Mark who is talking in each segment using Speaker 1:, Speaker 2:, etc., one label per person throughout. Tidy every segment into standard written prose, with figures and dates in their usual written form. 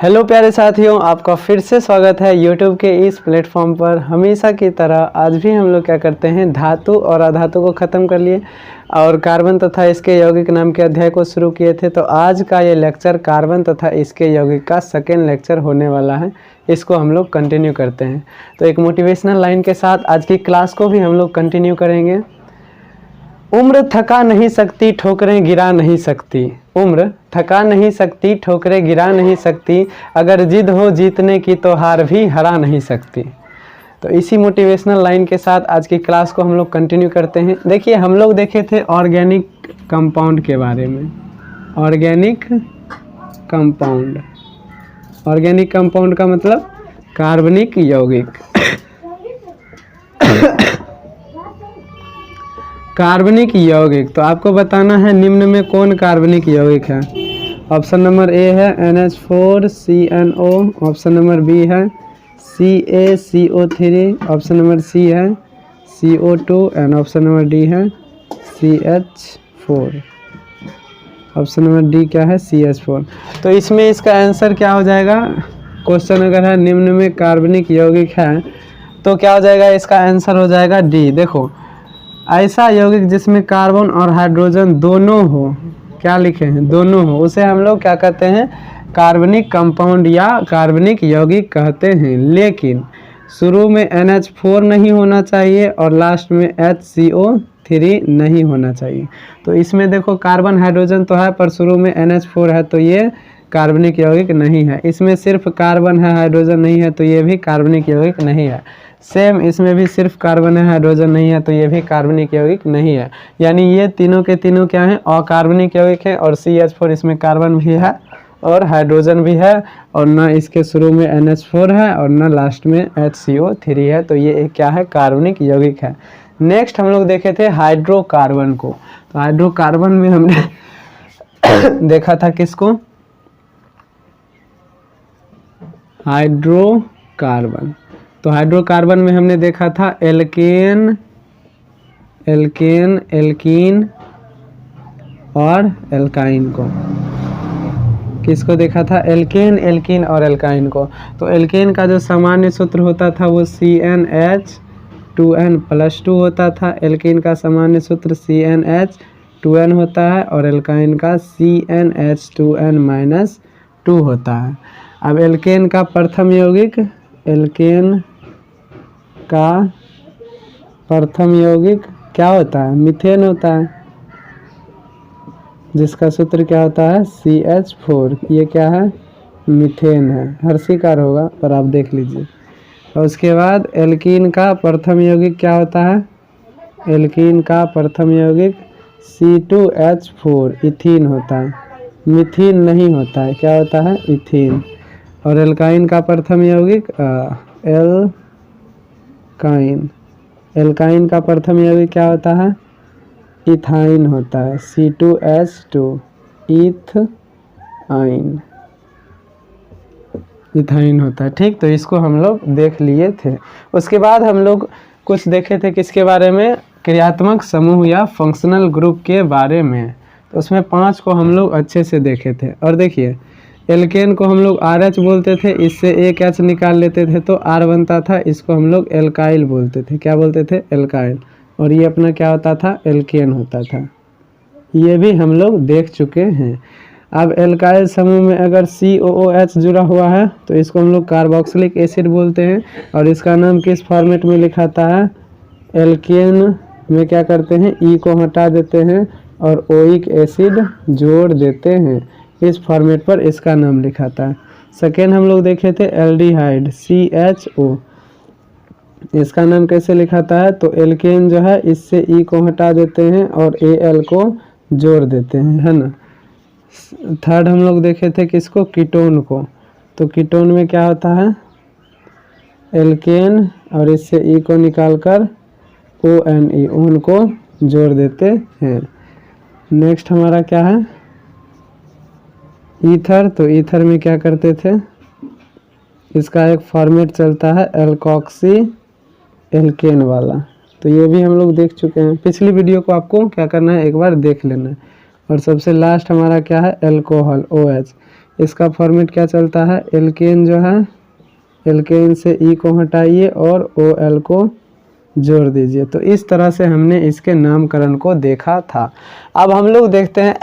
Speaker 1: Hello प्यारे साथियों, आपका फिर से स्वागत है यूट्यूब के इस प्लेटफॉर्म पर। हमेशा की तरह आज भी हम लोग क्या करते हैं, धातु और अधातु को ख़त्म कर लिए और कार्बन तथा इसके यौगिक नाम के अध्याय को शुरू किए थे। तो आज का ये लेक्चर कार्बन तथा इसके यौगिक का सेकेंड लेक्चर होने वाला है। इसको हम लोग कंटिन्यू करते हैं। तो एक मोटिवेशनल लाइन के साथ आज की क्लास को भी हम लोग कंटिन्यू करेंगे। उम्र थका नहीं सकती, ठोकरें गिरा नहीं सकती। उम्र थका नहीं सकती, ठोकरें गिरा नहीं सकती। अगर जिद हो जीतने की तो हार भी हरा नहीं सकती। तो इसी मोटिवेशनल लाइन के साथ आज की क्लास को हम लोग कंटिन्यू करते हैं। देखिए, हम लोग देखे थे ऑर्गेनिक कंपाउंड के बारे में। ऑर्गेनिक कंपाउंड, ऑर्गेनिक कंपाउंड का मतलब कार्बनिक यौगिक। कार्बनिक यौगिक, तो आपको बताना है निम्न में कौन कार्बनिक यौगिक है। ऑप्शन नंबर ए है NH4CNO, ऑप्शन नंबर बी है CaCO3, ऑप्शन नंबर सी है CO2 and option number D है CH4। ऑप्शन नंबर डी क्या है, CH4। तो इसमें इसका आंसर क्या हो जाएगा। क्वेश्चन अगर है निम्न में कार्बनिक यौगिक है तो क्या हो जाएगा, इसका आंसर हो जाएगा डी। देखो, ऐसा यौगिक जिसमें कार्बन और हाइड्रोजन दोनों हो, क्या लिखे हैं, दोनों हो, उसे हम लोग क्या कहते हैं, कार्बनिक कंपाउंड या कार्बनिक यौगिक कहते हैं। लेकिन शुरू में NH4 नहीं होना चाहिए और लास्ट में HCO3 नहीं होना चाहिए। तो इसमें देखो, कार्बन हाइड्रोजन तो है पर शुरू में NH4 है, तो ये कार्बनिक यौगिक नहीं है। इसमें सिर्फ कार्बन है, हाइड्रोजन नहीं है, तो ये भी कार्बनिक यौगिक नहीं है। सेम इसमें भी सिर्फ कार्बन है, हाइड्रोजन नहीं है, तो ये भी कार्बनिक यौगिक नहीं है। यानी ये तीनों के तीनों क्या हैं, अकार्बनिक यौगिक है। और CH4 इसमें कार्बन भी है और हाइड्रोजन भी है, और ना इसके शुरू में NH4 है और ना लास्ट में HCO3 है। तो ये क्या है, कार्बनिक यौगिक है। नेक्स्ट हम लोग देखे थे हाइड्रोकार्बन को। तो हाइड्रोकार्बन में हमने देखा था किसको, हाइड्रोकार्बन। तो हाइड्रोकार्बन में हमने देखा था एल्केन, एल्कीन और एल्काइन को। किसको देखा था, एल्केन, एल्कीन और एल्काइन को। तो एल्केन का जो सामान्य सूत्र होता था वो CnH2n+2 होता था। एल्कीन का सामान्य सूत्र CnH2n होता है और एल्काइन का CnH2n-2 होता है। अब एल्केन का प्रथम यौगिक, एल्केन का प्रथम यौगिक क्या होता है, मीथेन होता है, जिसका सूत्र क्या होता है, CH4। ये क्या है, मीथेन है। हर्षिकार होगा पर आप देख लीजिए। और उसके बाद एल्कीन का प्रथम यौगिक क्या होता है, एल्कीन का प्रथम यौगिक C2H4, इथीन होता है, मीथीन नहीं होता है। क्या होता है, इथीन। और एल्काइन का प्रथम यौगिक एल्काइन, एल्काइन का प्रथम यौगिक क्या होता है, इथाइन होता है, C2H2, इथाइन, इथाइन होता है। ठीक, तो इसको हम लोग देख लिए थे। उसके बाद हम लोग कुछ देखे थे किसके बारे में, क्रियात्मक समूह या फंक्शनल ग्रुप के बारे में। तो उसमें 5 को हम लोग अच्छे से देखे थे। और देखिए, एल्केन को हम लोग RH बोलते थे, इससे एक H निकाल लेते थे तो R बनता था। इसको हम लोग एल्काइल बोलते थे। क्या बोलते थे, एल्काइल। और ये अपना क्या होता था, एल्केन होता था। ये भी हम लोग देख चुके हैं। अब एल्काइल समूह में अगर COOH जुड़ा हुआ है तो इसको हम लोग कार्बोक्सिलिक एसिड बोलते हैं। और इसका नाम किस फॉर्मेट में लिखाता है, एल्केन में क्या करते हैं, E को हटा देते हैं और ओइक एसिड जोड़ देते हैं। इस फॉर्मेट पर इसका नाम लिखाता है। सेकेंड हम लोग देखे थे एल्डिहाइड, CHO। इसका नाम कैसे लिखाता है, तो एल्केन जो है इससे E को हटा देते हैं और Al को जोड़ देते हैं, है ना। थर्ड हम लोग देखे थे किसको, कीटोन को। तो कीटोन में क्या होता है, एल्केन और इससे E को निकालकर ONE, ओन को जोड़ देते हैं। नेक्स्ट हमारा क्या है, ईथर। तो ईथर में क्या करते थे, इसका एक फॉर्मेट चलता है एल्कॉक्सी एल्केन वाला। तो ये भी हम लोग देख चुके हैं। पिछली वीडियो को आपको क्या करना है, एक बार देख लेना है। और सबसे लास्ट हमारा क्या है, एल्कोहल, OH। इसका फॉर्मेट क्या चलता है, एल्केन जो है, एल्केन से ई को हटाइए और ओ एल को जोड़ दीजिए। तो इस तरह से हमने इसके नामकरण को देखा था। अब हम लोग देखते हैं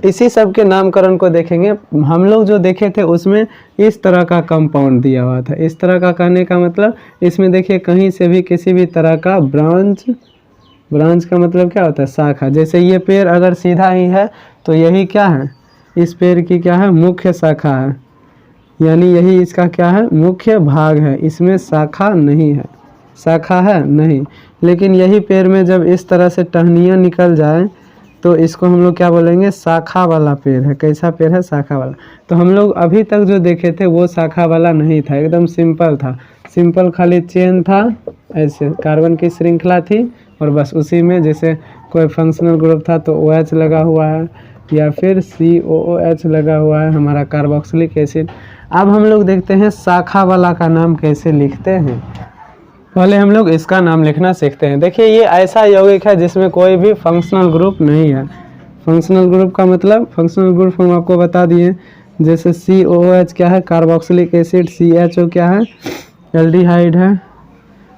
Speaker 1: इसी सब के नामकरण को देखेंगे। हम लोग जो देखे थे उसमें इस तरह का कंपाउंड दिया हुआ था। इस तरह का कहने का मतलब इसमें देखिए कहीं से भी किसी भी तरह का ब्रांच, ब्रांच का मतलब क्या होता है, शाखा। जैसे ये पेड़ अगर सीधा ही है तो यही क्या है, इस पेड़ की क्या है, मुख्य शाखा है, यानी यही इसका क्या है, मुख्य भाग है। इसमें शाखा नहीं है, शाखा है नहीं। लेकिन यही पेड़ में जब इस तरह से टहनियाँ निकल जाए तो इसको हम लोग क्या बोलेंगे, शाखा वाला पेड़ है। कैसा पेड़ है, शाखा वाला। तो हम लोग अभी तक जो देखे थे वो शाखा वाला नहीं था, एकदम सिंपल था। सिंपल खाली चेन था, ऐसे कार्बन की श्रृंखला थी और बस उसी में जैसे कोई फंक्शनल ग्रुप था तो OH लगा हुआ है या फिर COOH लगा हुआ है, हमारा कार्बोक्सिलिक एसिड। अब हम लोग देखते हैं शाखा वाला का नाम कैसे लिखते हैं। पहले हम लोग इसका नाम लिखना सीखते हैं। देखिए ये ऐसा यौगिक है जिसमें कोई भी फंक्शनल ग्रुप नहीं है। फंक्शनल ग्रुप का मतलब, फंक्शनल ग्रुप हम आपको बता दिए, जैसे COOH क्या है, कार्बोक्सिलिक एसिड, CHO क्या है, एल्डिहाइड है।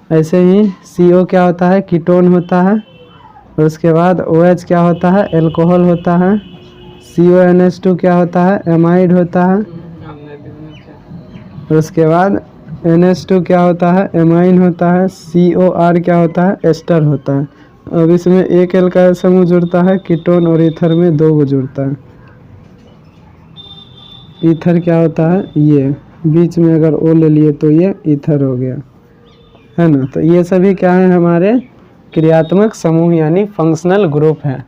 Speaker 1: ऐसे ही CO क्या होता है, कीटोन होता है। और उसके बाद OH क्या होता है, एल्कोहल होता है। CONH2 क्या होता है, एमाइड होता है। और उसके बाद NH2 क्या होता है, एमाइन होता है। COR क्या होता है, एस्टर होता है। अब इसमें एक एल्काइल समूह जुड़ता है कीटोन और ईथर में 2 को जुड़ता है। ईथर क्या होता है, ये बीच में अगर O ले लिए तो ये ईथर हो गया, है ना। तो ये सभी क्या है, हमारे क्रियात्मक समूह यानी फंक्शनल ग्रुप है।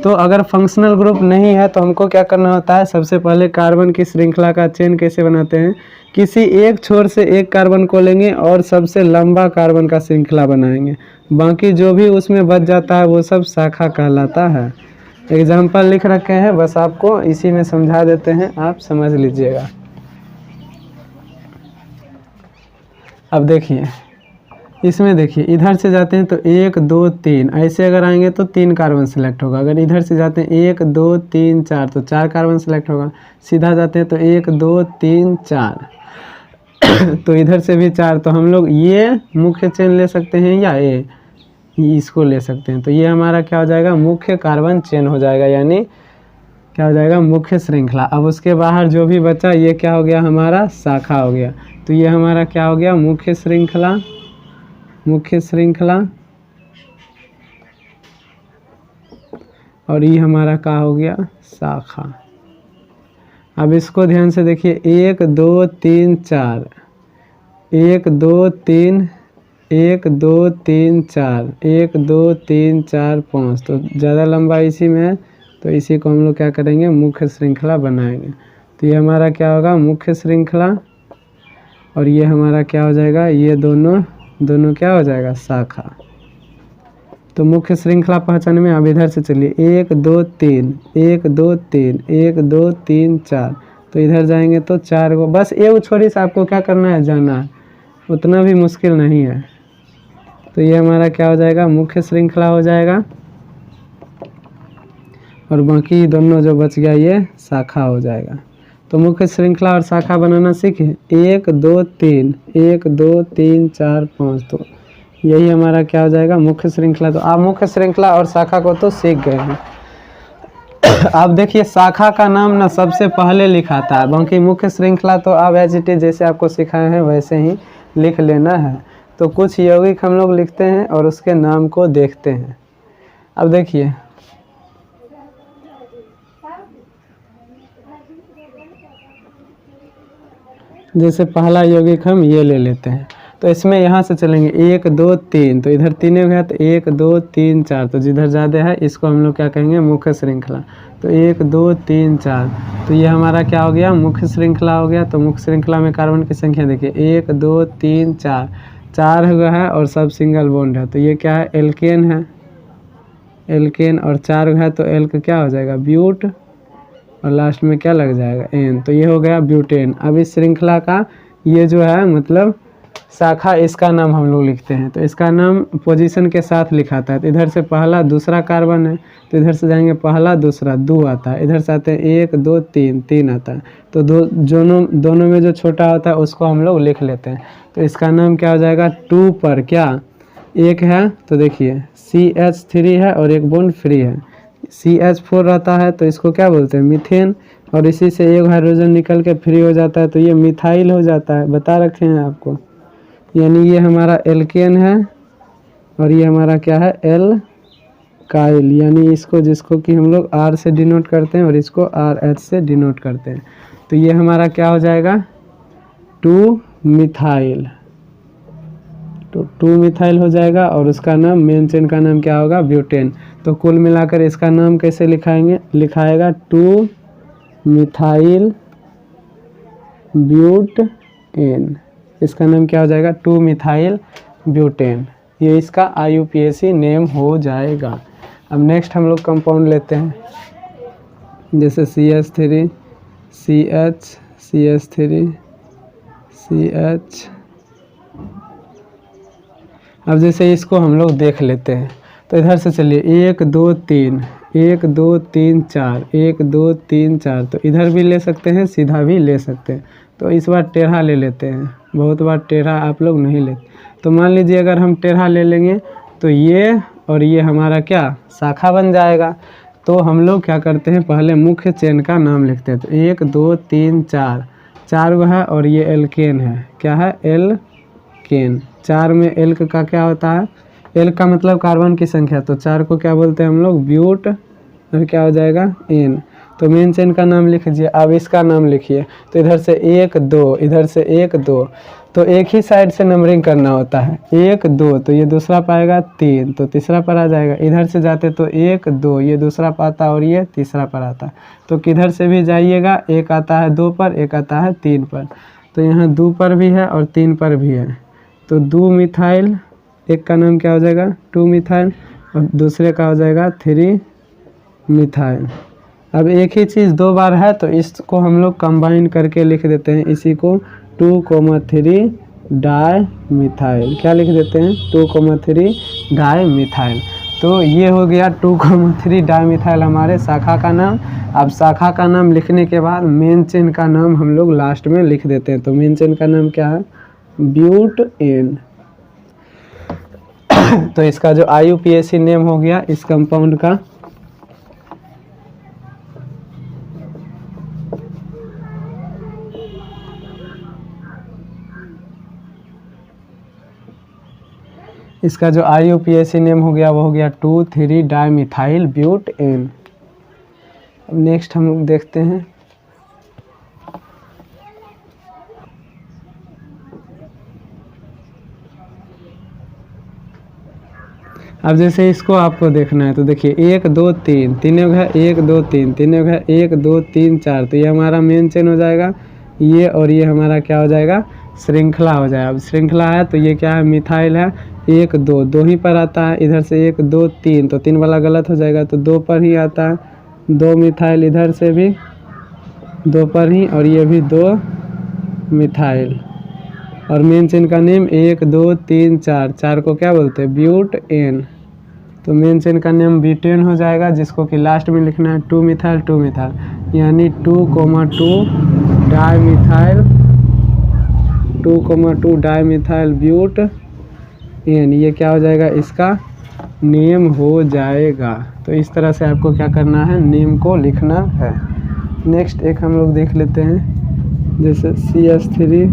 Speaker 1: तो अगर फंक्शनल ग्रुप नहीं है तो हमको क्या करना होता है, सबसे पहले कार्बन की श्रृंखला का चेन कैसे बनाते हैं, किसी एक छोर से एक कार्बन को लेंगे और सबसे लंबा कार्बन का श्रृंखला बनाएंगे। बाकी जो भी उसमें बच जाता है वो सब शाखा कहलाता है। एग्जाम्पल लिख रखे हैं, बस आपको इसी में समझा देते हैं, आप समझ लीजिएगा। अब देखिए इसमें, देखिए इधर से जाते हैं तो 1 2 3, ऐसे अगर आएंगे तो 3 कार्बन सेलेक्ट होगा। अगर इधर से जाते हैं 1 2 3 4 तो 4 कार्बन सेलेक्ट होगा। सीधा जाते हैं तो 1 2 3 4 तो इधर से भी 4। तो हम लोग ये मुख्य चेन ले सकते हैं या ये इसको ले सकते हैं। तो ये हमारा क्या हो जाएगा, मुख्य कार्बन चेन हो जाएगा, यानी क्या हो जाएगा, मुख्य श्रृंखला। अब उसके बाहर जो भी बचा ये क्या हो गया, हमारा शाखा हो गया। तो ये हमारा क्या हो गया, मुख्य श्रृंखला, मुख्य श्रृंखला। और ये हमारा क्या हो गया, शाखा। अब इसको ध्यान से देखिए, 1 2 3 4, 1 2 3, 1 2 3 4, 1 2 3 4 5। तो ज़्यादा लंबा इसी में है तो इसी को हम लोग क्या करेंगे, मुख्य श्रृंखला बनाएंगे। तो ये हमारा क्या होगा, मुख्य श्रृंखला। और ये हमारा क्या हो जाएगा, ये दोनों क्या हो जाएगा, शाखा। तो मुख्य श्रृंखला पहचान में अब इधर से चलिए, 1 2 3, 1 2 3, 1 2 3 4। तो इधर जाएंगे तो 4 को, बस एक छोरी से आपको क्या करना है, जाना है, उतना भी मुश्किल नहीं है। तो ये हमारा क्या हो जाएगा, मुख्य श्रृंखला हो जाएगा। और बाकी दोनों जो बच गया ये शाखा हो जाएगा। तो मुख्य श्रृंखला और शाखा बनाना सीखे, 1 2 3, 1 2 3 4 5। तो यही हमारा क्या हो जाएगा, मुख्य श्रृंखला। तो आप मुख्य श्रृंखला और शाखा को तो सीख गए हैं। आप देखिए शाखा का नाम ना सबसे पहले लिखा था, बाकी मुख्य श्रृंखला तो आप एज इट इज जैसे आपको सिखाए हैं वैसे ही लिख लेना है। तो कुछ यौगिक हम लोग लिखते हैं और उसके नाम को देखते हैं। अब देखिए जैसे पहला यौगिक हम ये ले लेते हैं। तो इसमें यहाँ से चलेंगे 1 2 3, तो इधर 3 हो गया, तो 1 2 3 4। तो जिधर ज़्यादा है इसको हम लोग क्या कहेंगे, मुख्य श्रृंखला। तो 1 2 3 4, तो ये हमारा क्या हो गया, मुख्य श्रृंखला हो गया। तो मुख्य श्रृंखला में कार्बन की संख्या देखिए, 1 2 3 4, 4 हुआ है और सब सिंगल बॉन्ड है। तो ये क्या है, एल्केन है, एल्केन। और 4 है तो एल्क क्या हो जाएगा, ब्यूट। और लास्ट में क्या लग जाएगा, एन। तो ये हो गया ब्यूटेन। अब इस श्रृंखला का ये जो है मतलब शाखा इसका नाम हम लोग लिखते हैं, तो इसका नाम पोजीशन के साथ लिखाता है। तो इधर से पहला दूसरा कार्बन है, तो इधर से जाएंगे पहला दूसरा 2 आता है, इधर से आते हैं 1 2 3 3 आता है। तो दोनों में जो छोटा होता है उसको हम लोग लिख लेते हैं। तो इसका नाम क्या हो जाएगा, 2 पर क्या 1 है, तो देखिए CH3 है और एक बॉन्ड फ्री है। CH4 रहता है तो इसको क्या बोलते हैं, मीथेन, और इसी से एक हाइड्रोजन निकल के फ्री हो जाता है तो ये मिथाइल हो जाता है, बता रखे हैं आपको। यानी ये हमारा एल्केन है और ये हमारा क्या है, एल्काइल, यानी इसको जिसको कि हम लोग R से डिनोट करते हैं और इसको RH से डिनोट करते हैं। तो ये हमारा क्या हो जाएगा, 2 मिथाइल। तो 2 मिथाइल हो जाएगा और उसका नाम, मेन चेन का नाम क्या होगा, ब्यूटेन। तो कुल मिलाकर इसका नाम कैसे लिखाएगा 2 मिथाइल ब्यूटेन। इसका नाम क्या हो जाएगा, 2 मिथाइल ब्यूटेन। ये इसका IUPAC नेम हो जाएगा। अब नेक्स्ट हम लोग कंपाउंड लेते हैं, जैसे CH3 CH CH3 CH। अब जैसे इसको हम लोग देख लेते हैं, तो इधर से चलिए 1 2 3 1 2 3 4 1 2 3 4, तो इधर भी ले सकते हैं, सीधा भी ले सकते हैं। तो इस बार टेढ़ा ले लेते हैं, बहुत बार टेढ़ा आप लोग नहीं लेते। तो मान लीजिए अगर हम टेढ़ा ले लेंगे तो ये और ये हमारा क्या, शाखा बन जाएगा। तो हम लोग क्या करते हैं, पहले मुख्य चेन का नाम लिखते हैं। तो 1 2 3 4 4 गो है और ये एल्केन है, क्या है, एल्केन। 4 में एल्क का क्या होता है, एल्क का मतलब कार्बन की संख्या, तो 4 को क्या बोलते हैं हम लोग, ब्यूट, और क्या हो जाएगा, एन। तो मेन चेन का नाम लिख लीजिए। अब इसका नाम लिखिए, तो इधर से 1 2 इधर से 1 2, तो एक ही साइड से नंबरिंग करना होता है। 1 2 तो ये दूसरा पाएगा 3, तो तीसरा पर आ जाएगा। इधर से जाते तो 1 2 ये दूसरा पाता और ये तीसरा पर आता। तो किधर से भी जाइएगा, एक आता है 2 पर, एक आता है 3 पर। तो यहाँ 2 पर भी है और 3 पर भी है। तो 2 मिथाइल, एक का नाम क्या हो जाएगा, 2 मिथाइल, और दूसरे का हो जाएगा 3 मिथाइल। अब एक ही चीज़ 2 बार है तो इसको हम लोग कंबाइन करके लिख देते हैं, इसी को 2,3 डाई मिथाइल। क्या लिख देते हैं, 2,3 डाई मिथाइल। तो ये हो गया 2,3 डाई मिथाइल हमारे शाखा का नाम। अब शाखा का नाम लिखने के बाद मेन चेन का नाम हम लोग लास्ट में लिख देते हैं। तो मेन चेन का नाम क्या है, ब्यूटेन। तो इसका जो IUPAC नेम हो गया इस कंपाउंड का। इसका जो IUPAC नेम हो गया वो हो गया 2,3 डाई मिथाइल ब्यूटेन। अब नेक्स्ट हम लोग देखते हैं, अब जैसे इसको आपको देखना है तो देखिए 1 2 3 तीनों है, 1 2 3 तीनों है, 1 2 3 4, तो ये हमारा मेन चेन हो जाएगा। ये और ये हमारा क्या हो जाएगा, श्रृंखला हो जाएगा। अब श्रृंखला है तो ये क्या है, मिथाइल है। 1 2 2 ही पर आता है, इधर से 1 2 3, तो 3 वाला गलत हो जाएगा, तो 2 पर ही आता है। 2 मिथाइल, इधर से भी 2 पर ही, और ये भी 2 मिथाइल। और मेन चेन का नेम 1 2 3 4, 4 को क्या बोलते हैं, ब्यूटेन। तो मेन चेन का नेम ब्यूटेन हो जाएगा, जिसको कि लास्ट में लिखना है 2 मिथाइल 2 मिथाइल, यानी 2,2 di methyl 2,2 di methyl butane. ये क्या हो जाएगा, इसका नेम हो जाएगा। तो इस तरह से आपको क्या करना है, नेम को लिखना है। नेक्स्ट एक हम लोग देख लेते हैं, जैसे CH3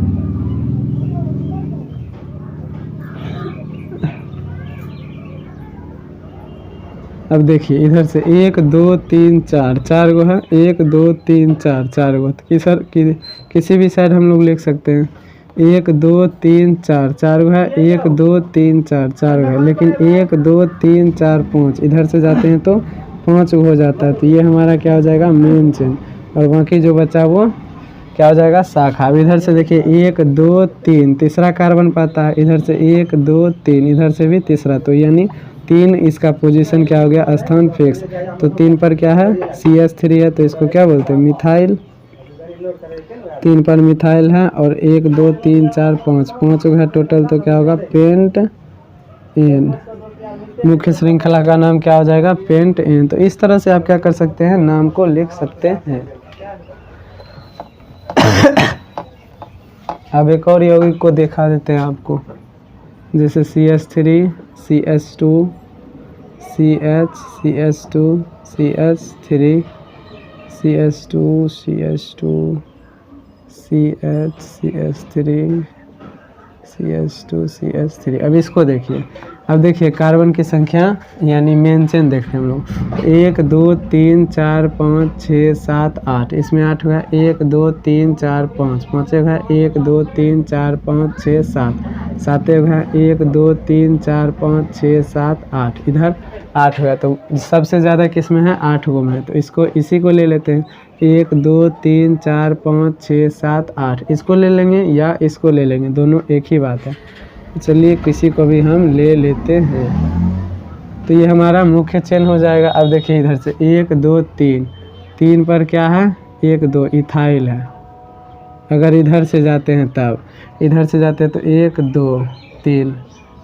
Speaker 1: अब देखिए इधर से 1 2 3 4, 4 गो है, 1 2 3 4, 4 गो। तो किसी भी साइड हम लोग लिख सकते हैं, 1 2 3 4, 4 गो है, 1 2 3 4, 4 गो है, लेकिन 1 2 3 4 5 इधर से जाते हैं तो 5 हो जाता है। तो ये हमारा क्या हो जाएगा, मेन चेन, और बाकी जो बचा वो क्या हो जाएगा, शाखा। अब इधर से देखिए 1 2 3 तीसरा कार्बन पाता है, इधर से 1 2 3 इधर से भी तीसरा, तो यानी 3 इसका पोजीशन क्या हो गया, स्थान फिक्स। तो 3 पर क्या है, CH3 है, तो इसको क्या बोलते हैं, मिथाइल 3 पर मिथाइल है और 1 2 3 4 5 5 है टोटल, तो क्या होगा पेंट एन। मुख्य श्रृंखला का नाम क्या हो जाएगा, पेंट एन। तो इस तरह से आप क्या कर सकते हैं, नाम को लिख सकते हैं। अब एक और यौगिक को दिखा देते हैं आपको, जैसे CH3 CH2 CH CH2 CH3 CH2 CH2 CH CH3 CH2 CH3। अब इसको देखिए, अब देखिए कार्बन की संख्या यानी मेन चेन देखते हैं हम लोग, 1 2 3 4 5 6 7 8, इसमें 8 हुआ, 1 2 3 4 5 5 है 1 2 3 4 5 6 7 7 है 1 2 3 4 5 6 7 8, इधर 8 हुआ। तो सबसे ज़्यादा किस में है, 8 गो में है, तो इसको इसी को ले लेते हैं, 1 2 3 4 5 6 7 8, इसको ले लेंगे या इसको ले लेंगे, दोनों एक ही बात है। चलिए किसी को भी हम ले लेते हैं, तो ये हमारा मुख्य चेन हो जाएगा। अब देखिए इधर से 1 2 3, 3 पर क्या है, 1 2 इथाइल है। अगर इधर से जाते हैं तब, इधर से जाते हैं तो 1 2 3,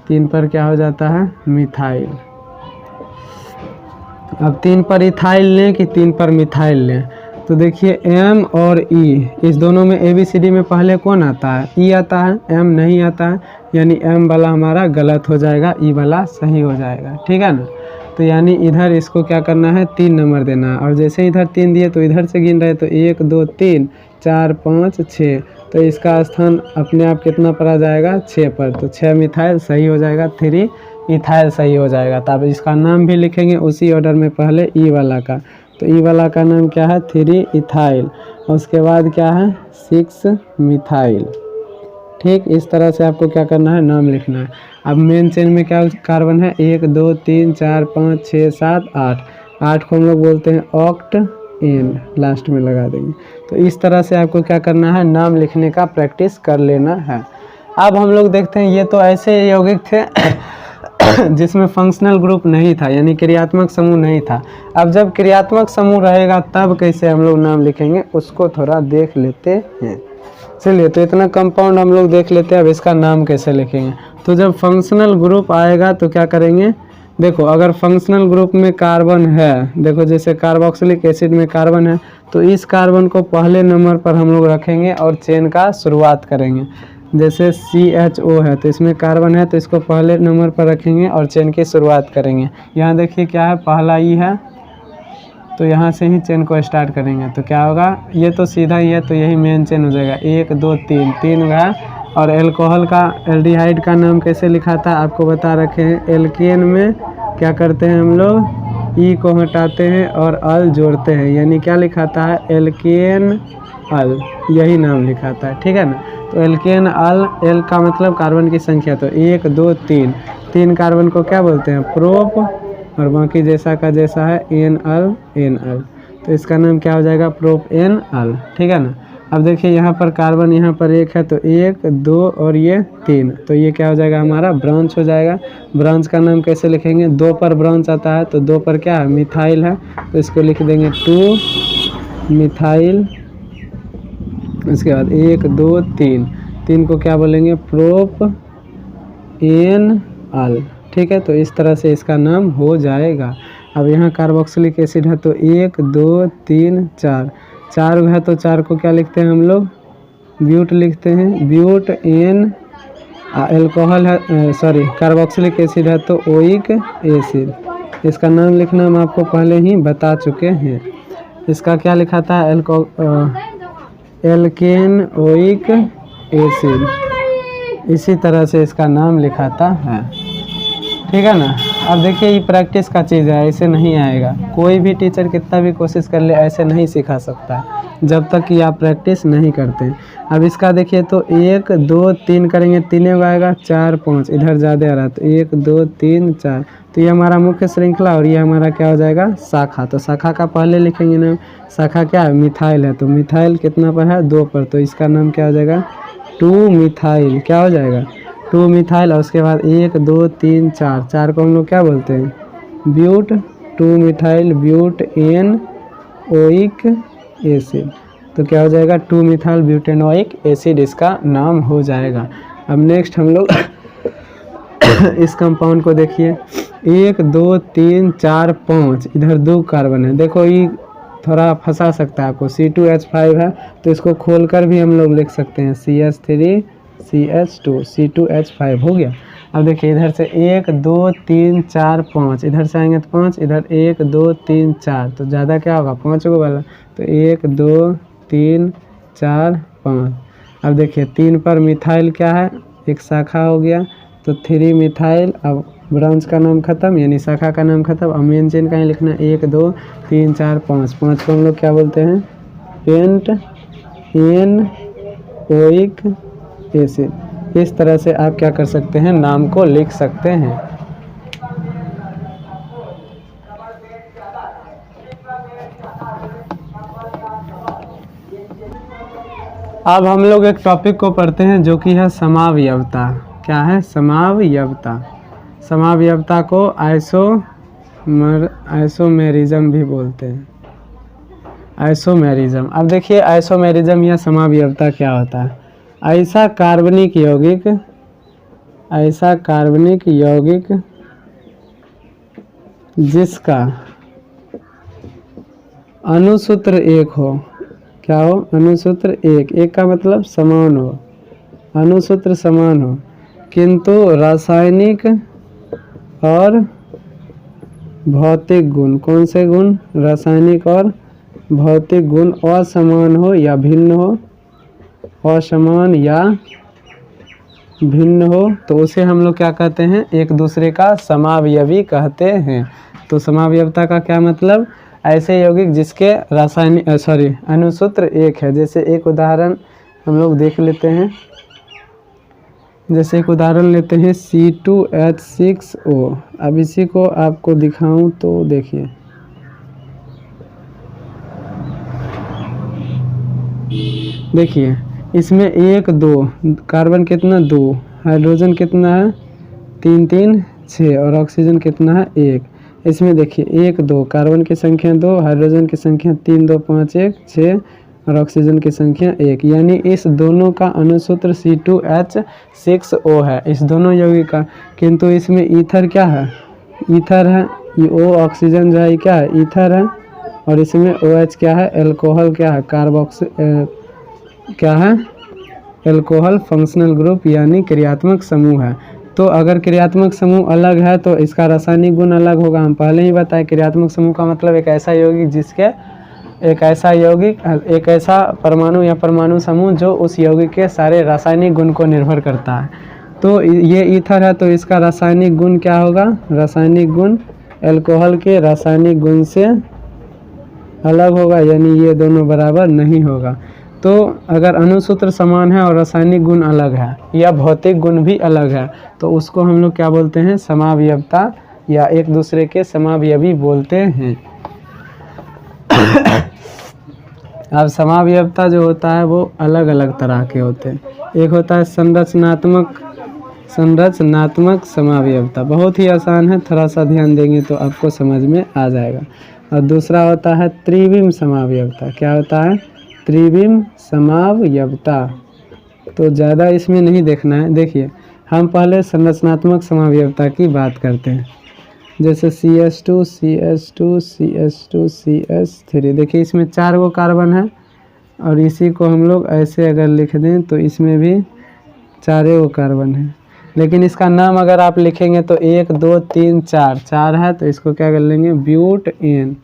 Speaker 1: 3 पर क्या हो जाता है, मिथाइल। अब 3 पर इथाइल लें कि 3 पर मिथाइल लें, तो देखिए M और E, इस दोनों में ABCD में पहले कौन आता है, E आता है, M नहीं आता है, यानी M वाला हमारा गलत हो जाएगा, E वाला सही हो जाएगा, ठीक है ना। तो यानी इधर इसको क्या करना है, 3 नंबर देना है, और जैसे इधर 3 दिए तो इधर से गिन रहे, तो 1 2 3 4 5 6, तो इसका स्थान अपने आप कितना पर आ जाएगा, 6 पर, तो 6 मिथाइल सही हो जाएगा, 3 इथाइल सही हो जाएगा। तब इसका नाम भी लिखेंगे उसी ऑर्डर में, पहले E वाला का, तो ई वाला का नाम क्या है, 3 इथाइल, और उसके बाद क्या है, 6 मिथाइल। ठीक, इस तरह से आपको क्या करना है, नाम लिखना है। अब मेन चेन में क्या कार्बन है, 1 2 3 4 5 6 7 8, 8 को हम लोग बोलते हैं ऑक्ट एन, लास्ट में लगा देंगे। तो इस तरह से आपको क्या करना है, नाम लिखने का प्रैक्टिस कर लेना है। अब हम लोग देखते हैं, ये तो ऐसे यौगिक थे जिसमें फंक्शनल ग्रुप नहीं था, यानी क्रियात्मक समूह नहीं था। अब जब क्रियात्मक समूह रहेगा तब कैसे हम लोग नाम लिखेंगे, उसको थोड़ा देख लेते हैं। चलिए, तो इतना कंपाउंड हम लोग देख लेते हैं, अब इसका नाम कैसे लिखेंगे। तो जब फंक्शनल ग्रुप आएगा तो क्या करेंगे, देखो अगर फंक्शनल ग्रुप में कार्बन है, देखो जैसे कार्बोक्सिलिक एसिड में कार्बन है, तो इस कार्बन को पहले नंबर पर हम लोग रखेंगे और चेन का शुरुआत करेंगे। जैसे CHO है तो इसमें कार्बन है, तो इसको पहले नंबर पर रखेंगे और चेन की शुरुआत करेंगे। यहाँ देखिए क्या है, पहला ई है, तो यहाँ से ही चेन को स्टार्ट करेंगे, तो क्या होगा, ये तो सीधा ही है, तो यही मेन चेन हो जाएगा, 1 2 3, 3 है। और एल्कोहल का, एल्डिहाइड का नाम कैसे लिखा था आपको बता रखे हैं, एल्केन में क्या करते हैं हम लोग, ई को हटाते हैं और अल जोड़ते हैं, यानी क्या लिखाता है, एल्केन अल, यही नाम लिखाता है, ठीक है ना। तो एल्केन अल, एल का मतलब कार्बन की संख्या, तो 1 2 3, 3 कार्बन को क्या बोलते हैं, प्रोप, और बाकी जैसा का जैसा है एन अल, तो इसका नाम क्या हो जाएगा, प्रोप एन अल, ठीक है ना। अब देखिए यहाँ पर कार्बन, यहाँ पर 1 है, तो 1 2 और ये 3, तो ये क्या हो जाएगा, हमारा ब्रांच हो जाएगा। ब्रांच का नाम कैसे लिखेंगे, 2 पर ब्रांच आता है, तो 2 पर क्या है, मिथाइल है, तो इसको लिख देंगे 2 मिथाइल। इसके बाद 1 2 3, 3 को क्या बोलेंगे, प्रोप एन अल, ठीक है। तो इस तरह से इसका नाम हो जाएगा। अब यहाँ कार्बोक्सिलिक एसिड है, तो 1 2 3 4, 4 है, तो 4 को क्या लिखते हैं हम लोग, ब्यूट लिखते हैं, ब्यूट एन। एल्कोहल है, सॉरी कार्बोक्सिलिक एसिड है, तो ओइक एसिड, इसका नाम लिखना हम आपको पहले ही बता चुके हैं। इसका क्या लिखा था, एल्केन ओइक एसिड, इसी तरह से इसका नाम लिखाता है, ठीक है ना। अब देखिए ये प्रैक्टिस का चीज़ है, ऐसे नहीं आएगा, कोई भी टीचर कितना भी कोशिश कर ले ऐसे नहीं सिखा सकता है जब तक कि आप प्रैक्टिस नहीं करते। अब इसका देखिए, तो 1 2 3 करेंगे, 3 आएगा, 4 5 इधर ज़्यादा आ रहा है, तो 1 2 3 4, तो ये हमारा मुख्य श्रृंखला और ये हमारा क्या हो जाएगा, शाखा। तो शाखा का पहले लिखेंगे नाम, शाखा क्या है, मिथाइल है, तो मिथाइल कितना पर है, 2 पर, तो इसका नाम क्या हो जाएगा, 2 मिथाइल, क्या हो जाएगा, 2 मिथाइल। और उसके बाद 1 2 3 4, 4 को हम लोग क्या बोलते हैं, but, 2 methyl butanoic acid. तो क्या हो जाएगा 2 मिथाइल ब्यूटेनोइक एसिड इसका नाम हो जाएगा। अब नेक्स्ट हम लोग इस कंपाउंड को देखिए, 1 2 3 4 5, इधर 2 कार्बन है। देखो ये थोड़ा फंसा सकता है आपको, C2H5 है तो इसको खोलकर भी हम लोग लिख सकते हैं CH3CH2 C2H5 हो गया। अब देखिए इधर से 1 2 3 4 5, इधर से आएंगे तो 5, इधर 1 2 3 4, तो ज़्यादा क्या होगा 5 को वाला, तो 1 2 3 4 5। अब देखिए 3 पर मिथाइल क्या है, एक शाखा हो गया, तो 3 मिथाइल। अब ब्रांच का नाम खत्म, यानी शाखा का नाम खत्म। अब मेन चेन का ही लिखना है 1 2 3 4 5। 5 को हम लोग क्या बोलते हैं, पेंटएनओइक एसिड। इस तरह से आप क्या कर सकते हैं, नाम को लिख सकते हैं। अब हम लोग एक टॉपिक को पढ़ते हैं जो कि है समावयवता। क्या है, समावयवता। समावयवता को आइसोमेरिज्म भी बोलते हैं, आइसोमेरिज्म। अब देखिए आइसोमेरिज्म या समावयवता क्या होता है। ऐसा कार्बनिक यौगिक जिसका अणुसूत्र एक हो। क्या हो, अणुसूत्र एक का मतलब समान हो, अणुसूत्र समान हो, किंतु रासायनिक और भौतिक गुण, कौन से गुण, रासायनिक और भौतिक गुण असमान हो या भिन्न हो, असमान या भिन्न हो, तो उसे हम लोग क्या कहते हैं, एक दूसरे का समावयवी कहते हैं। तो समावयवता का क्या मतलब, ऐसे यौगिक जिसके रासायनिक अणुसूत्र एक है। जैसे एक उदाहरण हम लोग देख लेते हैं, जैसे एक उदाहरण लेते हैं C2H6O। अब इसी को आपको दिखाऊं तो देखिए, देखिए इसमें 1 2 कार्बन कितना 2, हाइड्रोजन कितना है 3 3 6 और ऑक्सीजन कितना है 1। इसमें देखिए 1 2 कार्बन की संख्या 2, हाइड्रोजन की संख्या 3 2 5 1 6 और ऑक्सीजन की संख्या 1, यानी इस दोनों का अणुसूत्र C2H6O है, इस दोनों यौगिक का। किंतु इसमें ईथर क्या है, ईथर है, ये O ऑक्सीजन जो है क्या है, ईथर है, और इसमें OH क्या है, एल्कोहल क्या है, क्या है, एल्कोहल फंक्शनल ग्रुप यानी क्रियात्मक समूह है। तो अगर क्रियात्मक समूह अलग है तो इसका रासायनिक गुण अलग होगा। हम पहले ही बताए क्रियात्मक समूह का मतलब एक ऐसा यौगिक जिसके एक ऐसा परमाणु या परमाणु समूह जो उस यौगिक के सारे रासायनिक गुण को निर्भर करता है। तो ये ईथर है तो इसका रासायनिक गुण क्या होगा, रासायनिक गुण एल्कोहल के रासायनिक गुण से अलग होगा, यानी ये दोनों बराबर नहीं होगा। तो अगर अणुसूत्र समान है और रासायनिक गुण अलग है या भौतिक गुण भी अलग है तो उसको हम लोग क्या बोलते हैं, समावयवता या एक दूसरे के समावयवी बोलते हैं। अब समावयवता जो होता है वो अलग अलग तरह के होते हैं। एक होता है संरचनात्मक समावयवता, बहुत ही आसान है, थोड़ा सा ध्यान देंगे तो आपको समझ में आ जाएगा। और दूसरा होता है त्रिविम समावयवता। क्या होता है, त्रिविम समावयवता। तो ज़्यादा इसमें नहीं देखना है। देखिए हम पहले संरचनात्मक समावयवता की बात करते हैं, जैसे CH2 CH2 CH2 CH3। देखिए इसमें 4 गो कार्बन है और इसी को हम लोग ऐसे अगर लिख दें तो इसमें भी 4 गो कार्बन है, लेकिन इसका नाम अगर आप लिखेंगे तो 1 2 3 4 है, तो इसको क्या कर लेंगे, ब्यूटेन।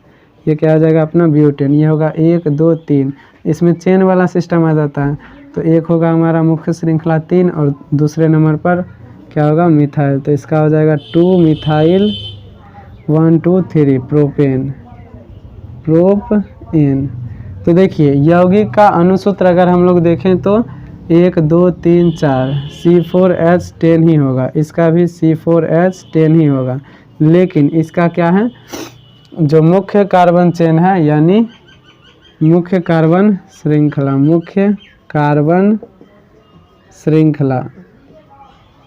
Speaker 1: ये क्या हो जाएगा अपना ब्यूटेन। ये होगा 1 2 3, इसमें चेन वाला सिस्टम आ जाता है। तो एक होगा हमारा मुख्य श्रृंखला 3 और दूसरे नंबर पर क्या होगा, मिथाइल। तो इसका हो जाएगा 2 मिथाइल 1 2 3 प्रोपेन। तो देखिए यौगिक का अणुसूत्र अगर हम लोग देखें तो 1 2 3 4 C4H10 ही होगा, इसका भी C4H10 ही होगा। लेकिन इसका क्या है, जो मुख्य कार्बन चेन है यानी मुख्य कार्बन श्रृंखला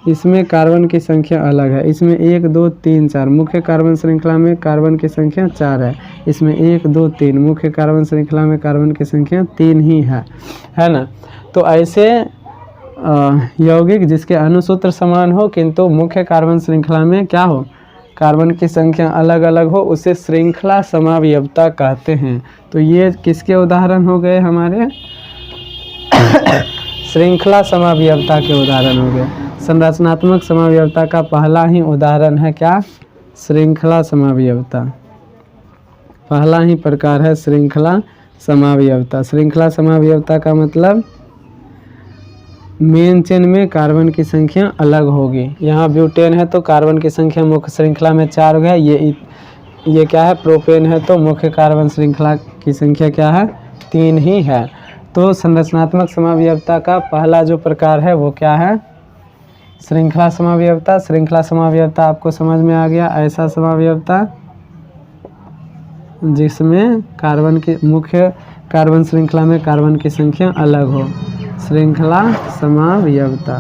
Speaker 1: इसमें कार्बन की संख्या अलग है। इसमें 1 2 3 4 मुख्य कार्बन श्रृंखला में कार्बन की संख्या 4 है। इसमें 1 2 3 मुख्य कार्बन श्रृंखला में कार्बन की संख्या 3 ही है ना। तो ऐसे यौगिक जिसके अणुसूत्र समान हो किंतु मुख्य कार्बन श्रृंखला में क्या हो, कार्बन की संख्या अलग अलग हो, उसे श्रृंखला समावयवता कहते हैं। तो ये किसके उदाहरण हो गए हमारे श्रृंखला समावयवता के उदाहरण हो गए। संरचनात्मक समावयवता का पहला ही उदाहरण है क्या, श्रृंखला समावयवता। पहला ही प्रकार है श्रृंखला समावयवता। श्रृंखला समावयवता का मतलब मेन चेन में कार्बन की संख्या अलग होगी। यहाँ ब्यूटेन है तो कार्बन की संख्या मुख्य श्रृंखला में 4 है। ये क्या है, प्रोपेन है तो मुख्य कार्बन श्रृंखला की संख्या क्या है, 3 ही है। तो संरचनात्मक समावयवता का पहला जो प्रकार है वो क्या है, श्रृंखला समावयवता। श्रृंखला समावयवता आपको समझ में आ गया, ऐसा समावयवता जिसमें कार्बन की मुख्य कार्बन श्रृंखला में कार्बन की संख्या अलग हो, श्रृंखला समावयवता।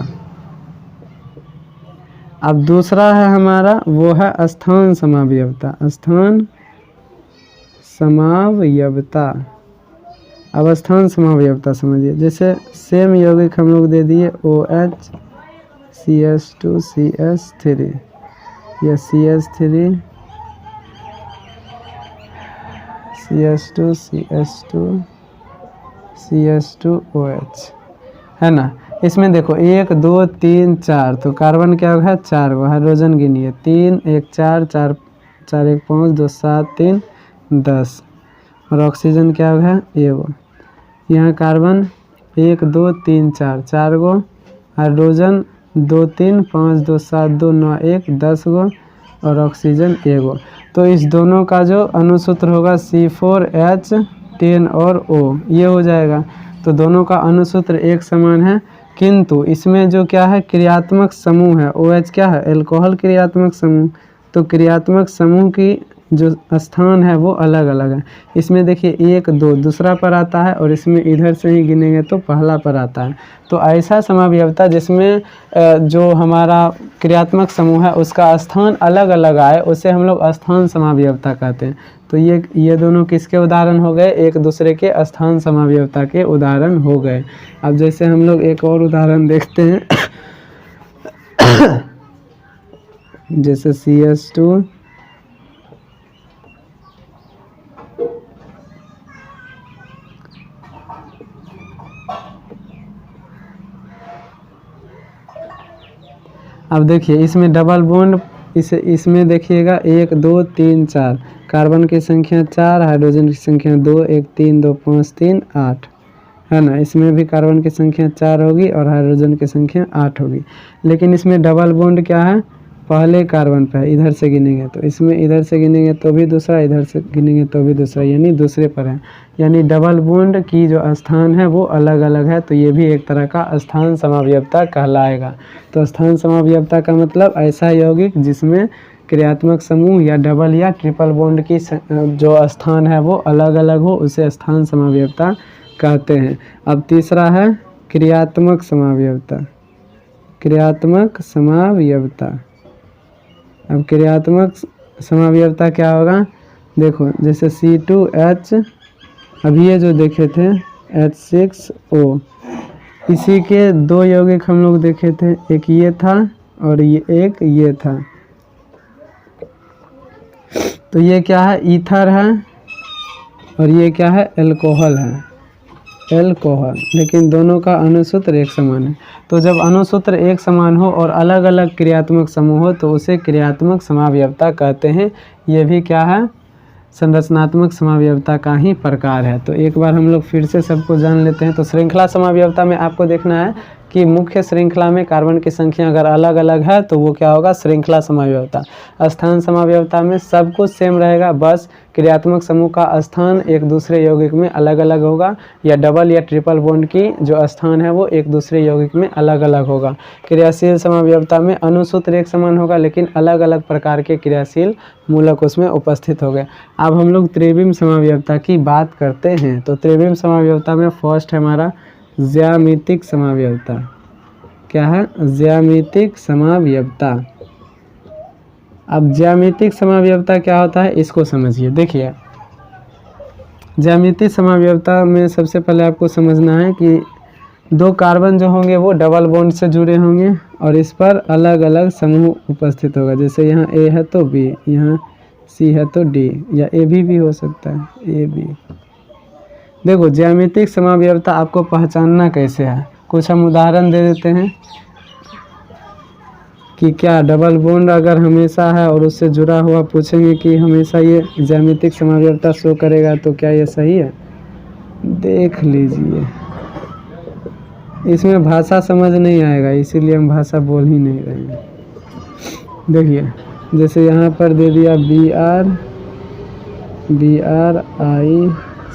Speaker 1: अब दूसरा है हमारा वो है स्थान समावयवता। स्थान समावयवता। अब स्थान समावयवता समझिए, जैसे सेम यौगिक हम लोग दे दिए OH CH2CH3 या CH3 CH2 CH2 CH2OH है ना। इसमें देखो 1 2 3 4 तो कार्बन क्या है 4 गो, हाइड्रोजन गिनिए 3 1 4 4 4 1 5 2 7 3 10 और ऑक्सीजन क्या है 1 गो। यहाँ कार्बन 1 2 3 4 4 गो, हाइड्रोजन 2 3 5 2 7 2 9 1 10 गो और ऑक्सीजन 1 गो। तो इस दोनों का जो अणुसूत्र होगा C4H10 और O ये हो जाएगा। तो दोनों का अणुसूत्र एक समान है, किंतु इसमें जो क्या है क्रियात्मक समूह है OH क्या है, एल्कोहल क्रियात्मक समूह। तो क्रियात्मक समूह की जो स्थान है वो अलग अलग है। इसमें देखिए 1 2 दूसरा पर आता है और इसमें इधर से ही गिनेंगे तो पहला पर आता है। तो ऐसा समावयवता जिसमें जो हमारा क्रियात्मक समूह है उसका स्थान अलग अलग आए उसे हम लोग स्थान समावयवता कहते हैं। तो ये दोनों किसके उदाहरण हो गए, एक दूसरे के स्थान समावयवता के उदाहरण हो गए। अब जैसे हम लोग एक और उदाहरण देखते हैं जैसे CH2 अब देखिए इसमें डबल बॉन्ड इसमें देखिएगा 1 2 3 4 कार्बन की संख्या 4, हाइड्रोजन की संख्या 2 1 3 2 5 3 8 है ना। इसमें भी कार्बन की संख्या 4 होगी और हाइड्रोजन की संख्या 8 होगी। लेकिन इसमें डबल बॉन्ड क्या है, पहले कार्बन पे है, इधर से गिनेंगे तो इसमें इधर से गिनेंगे तो भी दूसरा, इधर से गिनेंगे तो भी दूसरा, यानी दूसरे पर है। यानी डबल बॉन्ड की जो स्थान है वो अलग अलग है। तो ये भी एक तरह का स्थान समावयवता कहलाएगा। तो स्थान समावयवता का मतलब ऐसा यौगिक जिसमें क्रियात्मक समूह या डबल या ट्रिपल बॉन्ड की जो स्थान है वो अलग अलग हो उसे स्थान समावयवता कहते हैं। अब तीसरा है क्रियात्मक समावयवता। क्रियात्मक समावयवता। अब क्रियात्मक समावयवता क्या होगा, देखो जैसे C2H अभी ये जो देखे थे H6O, इसी के 2 यौगिक हम लोग देखे थे, एक ये था और एक ये था। तो ये क्या है, ईथर है और ये क्या है, एल्कोहल है, एल्कोहल। लेकिन दोनों का अणुसूत्र एक समान है। तो जब अणुसूत्र एक समान हो और अलग अलग क्रियात्मक समूह हो तो उसे क्रियात्मक समावयवता कहते हैं। ये भी क्या है, संरचनात्मक समावयवता का ही प्रकार है। तो एक बार हम लोग फिर से सबको जान लेते हैं। तो श्रृंखला समावयवता में आपको देखना है कि मुख्य श्रृंखला में कार्बन की संख्या अगर अलग अलग है तो वो क्या होगा, श्रृंखला समावयवता। स्थान समावयवता में सब कुछ सेम रहेगा, बस क्रियात्मक समूह का स्थान एक दूसरे यौगिक में अलग अलग होगा, या डबल या ट्रिपल बॉन्ड की जो स्थान है वो एक दूसरे यौगिक में अलग अलग होगा। क्रियाशील समावयवता में अणुसूत्र एक समान होगा लेकिन अलग अलग प्रकार के क्रियाशील मूलक उसमें उपस्थित हो गए। अब हम लोग त्रिविम समावयवता की बात करते हैं। तो त्रिविम समावयवता में फर्स्ट है हमारा ज्यामितिक समावयवता। क्या है, ज्यामितिक समावयवता। अब ज्यामितिक समावयवता क्या होता है इसको समझिए। देखिए ज्यामितिक समावयवता में सबसे पहले आपको समझना है कि दो कार्बन जो होंगे वो डबल बॉन्ड से जुड़े होंगे और इस पर अलग अलग समूह उपस्थित होगा। जैसे यहाँ ए है तो बी, यहाँ सी है तो डी, या ए भी हो सकता है, ए बी। देखो ज्यामितिक समावयवता आपको पहचानना कैसे है, कुछ हम उदाहरण दे देते हैं कि क्या डबल बॉन्ड अगर हमेशा है और उससे जुड़ा हुआ पूछेंगे कि हमेशा ये ज्यामितिक समावयवता शो करेगा तो क्या ये सही है। देख लीजिए, इसमें भाषा समझ नहीं आएगा इसीलिए हम भाषा बोल ही नहीं रहे हैं। देखिए जैसे यहाँ पर दे दिया B R I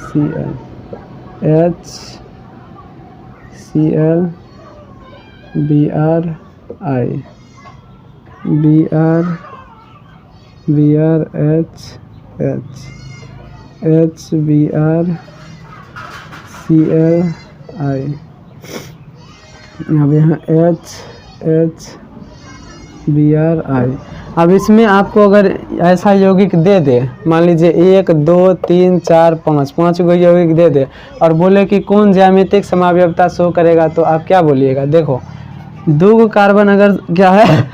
Speaker 1: C L, H C L, B R I, B R H H B R C L I. अब यहाँ एच बी आर आई। अब इसमें आपको अगर ऐसा यौगिक दे दे, मान लीजिए 1 2 3 4 5 गो यौगिक दे दे और बोले कि कौन ज्यामितिक समावयवता शो करेगा, तो आप क्या बोलिएगा। देखो दो कार्बन अगर क्या है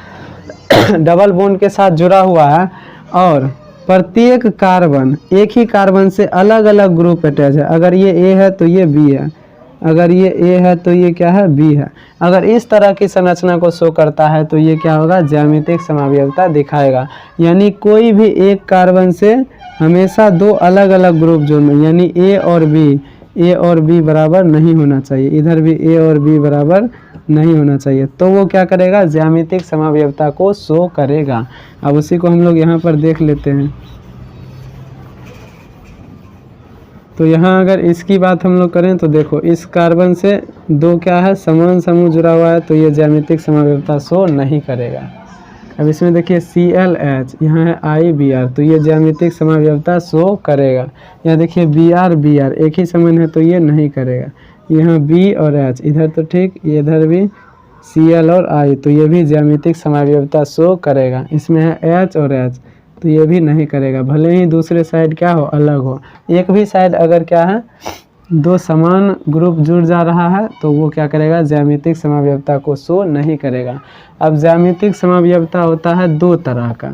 Speaker 1: डबल बॉन्ड के साथ जुड़ा हुआ है और प्रत्येक कार्बन एक ही कार्बन से अलग अलग ग्रुप अटैच है, अगर ये ए है तो ये बी है, अगर ये ए है तो ये क्या है, बी है। अगर इस तरह की संरचना को शो करता है तो ये क्या होगा, ज्यामितिक समावयवता दिखाएगा। यानी कोई भी एक कार्बन से हमेशा दो अलग अलग ग्रुप जोड़ना, यानी ए और बी बराबर नहीं होना चाहिए, इधर भी ए और बी बराबर नहीं होना चाहिए, तो वो क्या करेगा, ज्यामितिक समावयवता को शो करेगा। अब उसी को हम लोग यहाँ पर देख लेते हैं। तो यहाँ अगर इसकी बात हम लोग करें तो देखो इस कार्बन से दो क्या है, समान समूह जुड़ा हुआ है, तो ये ज्यामितिक समावयवता शो नहीं करेगा। अब इसमें देखिए ClH, यहाँ है IBr, तो ये ज्यामितिक समावयवता शो करेगा। यहाँ देखिए Br एक ही समान है तो ये नहीं करेगा। यहाँ B और H इधर तो ठीक, इधर भी Cl और I, तो ये भी ज्यामितिक समावयवता शो करेगा। इसमें है H और H, तो ये भी नहीं करेगा, भले ही दूसरे साइड क्या हो, अलग हो। एक भी साइड अगर क्या है दो समान ग्रुप जुड़ जा रहा है तो वो क्या करेगा, ज्यामितिक समावयवता को शो नहीं करेगा। अब ज्यामितिक समावयवता होता है दो तरह का।